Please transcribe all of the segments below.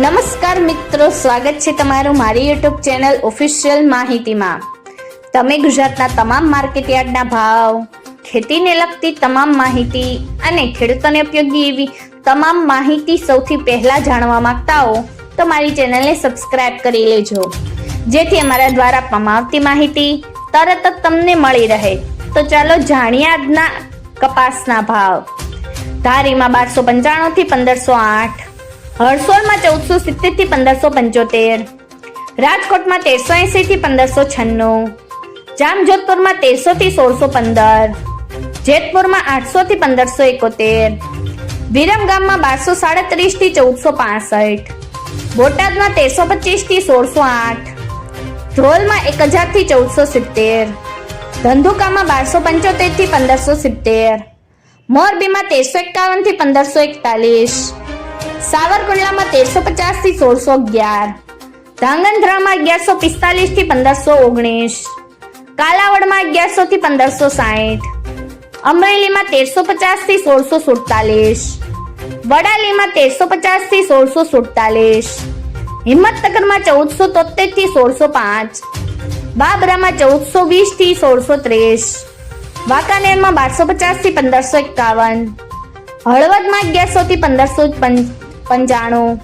નમસ્કાર મિત્રો, સ્વાગત છે તમારું મારી યુટ્યુબ ચેનલ ઓફિશિયલ માહિતીમાં। તમે ગુજરાતના તમામ માર્કેટયાર્ડના ભાવ, ખેતીને લગતી તમામ માહિતી અને ખેડૂતોને ઉપયોગી એવી તમામ માહિતી સૌથી પહેલા જાણવા માંગતા હો તો મારી ચેનલને સબસ્ક્રાઇબ કરી લેજો, જેથી અમારા દ્વારા આપવામાં આવતી માહિતી તરત જ તમને મળી રહે। તો ચાલો જાણીએ આજના કપાસના ભાવ। ધારીમાં 1295 થી 1508, હરસોલમાં 1470 થી 1575, રાજકોટમાં 1380 થી 1596, જામજોધપુરમાં 1300 થી 1615, જેતપુરમાં 800 થી 1571, વિરમગામમાં 1237 થી 1465, બોટાદમાં 1325 થી 1608, ધ્રોલમાં 1000 થી 1470, ધંધુકામાં 1275 થી 1570, મોરબીમાં 1351 થી 1541, સાવરકુંડલામાં 1350 થી 1611, ધાંગધ્રામાં 1145 થી 1519, કાલાવડમાં 1100 થી 1560, અમરેલીમાં 1350 થી 1647, વડાલીમાં 1350 થી 1647, હિંમતનગરમાં 1473 થી 1605, બાબરામાં 1420 થી 1630, વાંકાનેરમાં 1250 થી 1551, હળવદમાં 1100 થી 1595,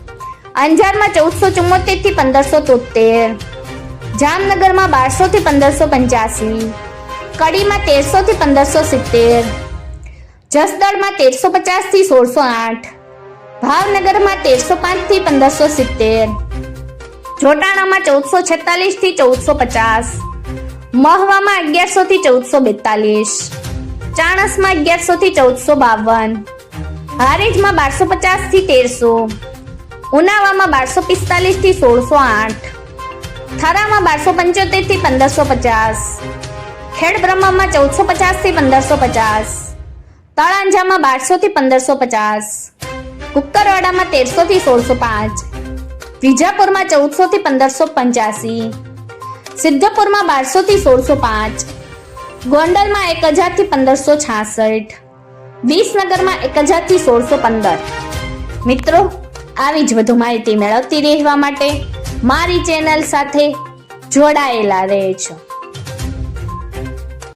અંજારમાં 1474 થી 1573, જામનગરમાં 1200 થી 1585, કડીમાં 1300 થી 1570, જસદણમાં 1350 થી 1608, ભાવનગરમાં 1305 થી 1570, જોટાણામાં 1446 થી 1450, મહવામાં 1100 થી 1442, ચાણસમાં 1100 થી 1452, હારીજમાં 1250 થી 1300, ઉનાવામાં 1245 થી 1608, થરામાં 1275 થી 1550, ખેડબ્રહ્મામાં 1450 થી 1550, તળાંજામાં 1200 થી 1550, કુકરવાડામાં 1300 થી 1605, વિજાપુરમાં 1400 થી 1585, સિદ્ધપુરમાં 1200 થી 1605, ગોંડલમાં 1000 થી 1566, વિસનગરમાં 1000 થી 1615। મિત્રો, આવી જ વધુ માહિતી મેળવતી રહેવા માટે મારી ચેનલ સાથે જોડાયેલા રહેજો।